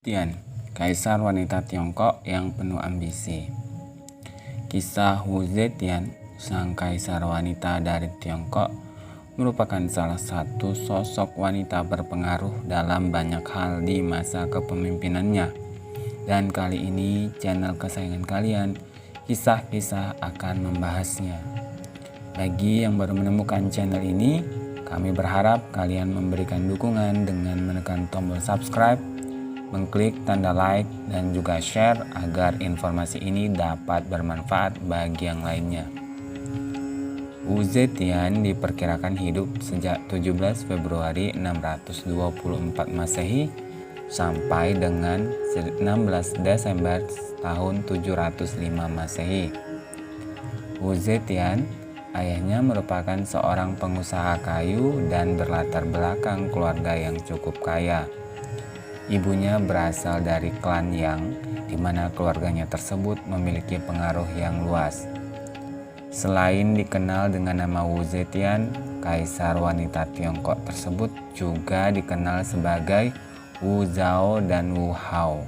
Tian, kaisar wanita Tiongkok yang penuh ambisi. Kisah Wu Zetian, sang kaisar wanita dari Tiongkok, merupakan salah satu sosok wanita berpengaruh dalam banyak hal di masa kepemimpinannya. Dan kali ini channel kesayangan kalian, Kisah-Kisah, akan membahasnya. Bagi yang baru menemukan channel ini, kami berharap kalian memberikan dukungan dengan menekan tombol subscribe, mengklik tanda like, dan juga share agar informasi ini dapat bermanfaat bagi yang lainnya. Wu Zetian diperkirakan hidup sejak 17 Februari 624 Masehi sampai dengan 16 Desember tahun 705 Masehi. Wu Zetian, ayahnya merupakan seorang pengusaha kayu dan berlatar belakang keluarga yang cukup kaya. Ibunya berasal dari klan Yang, di mana keluarganya tersebut memiliki pengaruh yang luas. Selain dikenal dengan nama Wu Zetian, kaisar wanita Tiongkok tersebut juga dikenal sebagai Wu Zhao dan Wu Hao.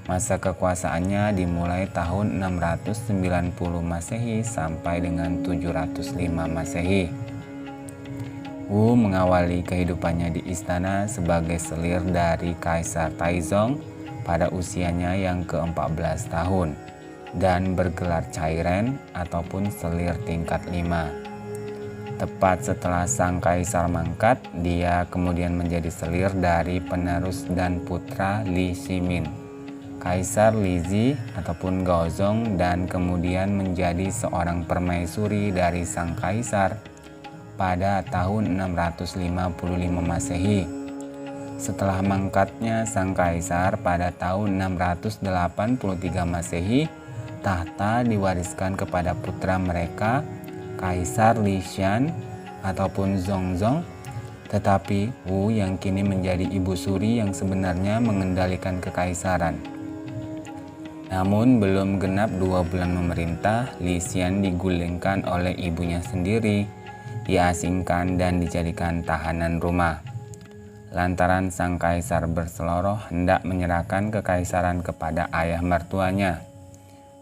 Masa kekuasaannya dimulai tahun 690 Masehi sampai dengan 705 Masehi. Wu mengawali kehidupannya di istana sebagai selir dari Kaisar Taizong pada usianya yang ke-14 tahun dan bergelar Cairen ataupun selir tingkat 5. Tepat setelah sang kaisar mangkat, dia kemudian menjadi selir dari penerus dan putra Li Shimin, Kaisar Li Ji ataupun Gaozong, dan kemudian menjadi seorang permaisuri dari sang kaisar pada tahun 655 Masehi. Setelah mangkatnya sang kaisar pada tahun 683 Masehi, tahta diwariskan kepada putra mereka, Kaisar Li Xian ataupun Zhongzong, tetapi Wu yang kini menjadi ibu suri yang sebenarnya mengendalikan kekaisaran. Namun belum genap 2 bulan memerintah, Li Xian digulingkan oleh ibunya sendiri, diasingkan dan dijadikan tahanan rumah. Lantaran sang kaisar berseloroh hendak menyerahkan kekaisaran kepada ayah mertuanya,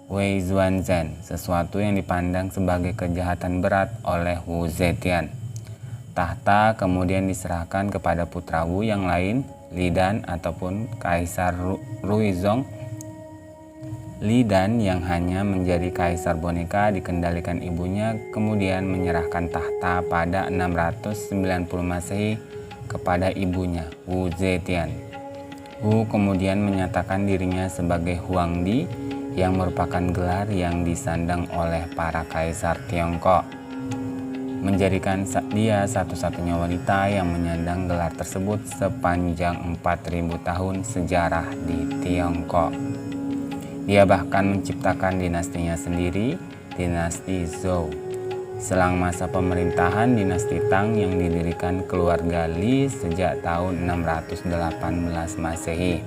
Wei Zuanzhen, sesuatu yang dipandang sebagai kejahatan berat oleh Wu Zetian. Tahta kemudian diserahkan kepada putra Wu yang lain, Li Dan ataupun Kaisar Ruizong. Li Dan yang hanya menjadi kaisar boneka dikendalikan ibunya kemudian menyerahkan tahta pada 690 Masehi kepada ibunya, Wu Zetian. Wu kemudian menyatakan dirinya sebagai Huangdi, yang merupakan gelar yang disandang oleh para kaisar Tiongkok, menjadikan dia satu-satunya wanita yang menyandang gelar tersebut sepanjang 4000 tahun sejarah di Tiongkok. Dia bahkan menciptakan dinastinya sendiri, dinasti Zhou, selang masa pemerintahan dinasti Tang yang didirikan keluarga Li sejak tahun 618 Masehi.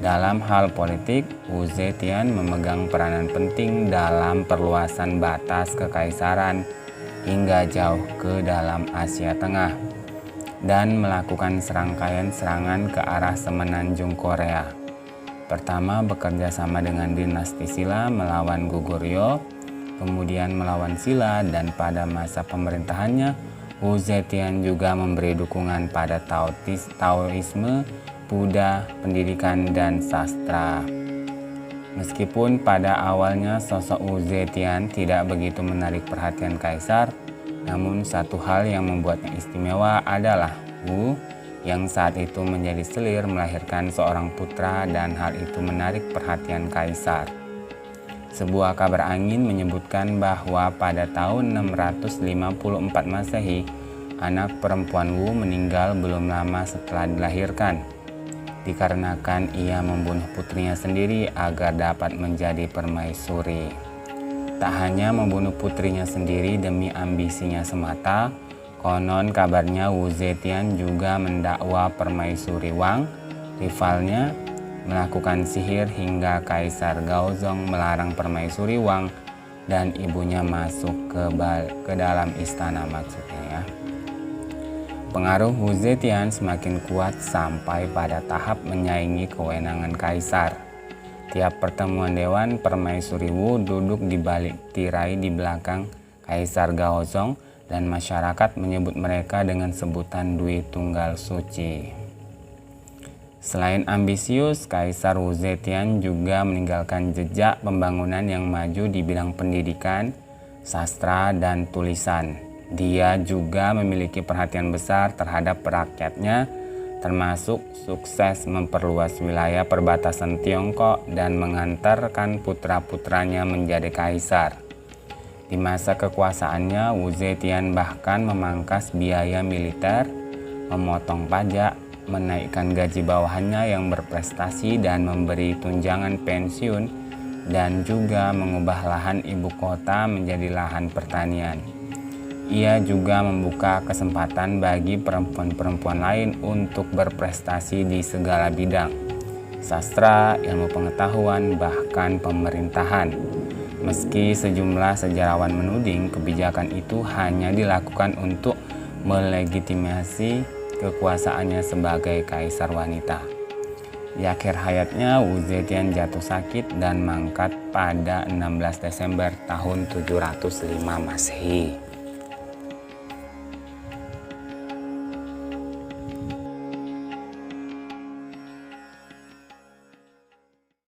Dalam hal politik, Wu Zetian memegang peranan penting dalam perluasan batas kekaisaran hingga jauh ke dalam Asia Tengah dan melakukan serangkaian serangan ke arah semenanjung Korea. Pertama bekerja sama dengan dinasti Silla melawan Goguryeo, kemudian melawan Silla, dan pada masa pemerintahannya Wu Zetian juga memberi dukungan pada Taoisme, Buddha, pendidikan, dan sastra. Meskipun pada awalnya sosok Wu Zetian tidak begitu menarik perhatian kaisar, namun satu hal yang membuatnya istimewa adalah Wu yang saat itu menjadi selir melahirkan seorang putra, dan hal itu menarik perhatian kaisar. Sebuah kabar angin menyebutkan bahwa pada tahun 654 Masehi, anak perempuan Wu meninggal belum lama setelah dilahirkan, dikarenakan ia membunuh putrinya sendiri agar dapat menjadi permaisuri. Tak hanya membunuh putrinya sendiri demi ambisinya semata, konon kabarnya Wu Zetian juga mendakwa permaisuri Wang, rivalnya, melakukan sihir hingga Kaisar Gaozong melarang permaisuri Wang dan ibunya masuk ke dalam istana maksudnya ya. Pengaruh Wu Zetian semakin kuat sampai pada tahap menyaingi kewenangan kaisar. Tiap pertemuan Dewan Permaisuri Wu duduk di balik tirai di belakang Kaisar Gaozong dan masyarakat menyebut mereka dengan sebutan Dwi Tunggal Suci. Selain ambisius, Kaisar Wu Zetian juga meninggalkan jejak pembangunan yang maju di bidang pendidikan, sastra, dan tulisan. Dia juga memiliki perhatian besar terhadap rakyatnya, termasuk sukses memperluas wilayah perbatasan Tiongkok dan mengantarkan putra-putranya menjadi kaisar. Di masa kekuasaannya, Wu Zetian bahkan memangkas biaya militer, memotong pajak, menaikkan gaji bawahannya yang berprestasi dan memberi tunjangan pensiun, dan juga mengubah lahan ibu kota menjadi lahan pertanian. Ia juga membuka kesempatan bagi perempuan-perempuan lain untuk berprestasi di segala bidang, sastra, ilmu pengetahuan, bahkan pemerintahan. Meski sejumlah sejarawan menuding kebijakan itu hanya dilakukan untuk melegitimasi kekuasaannya sebagai kaisar wanita. Di akhir hayatnya, Wu Zetian jatuh sakit dan mangkat pada 16 Desember tahun 705 Masehi.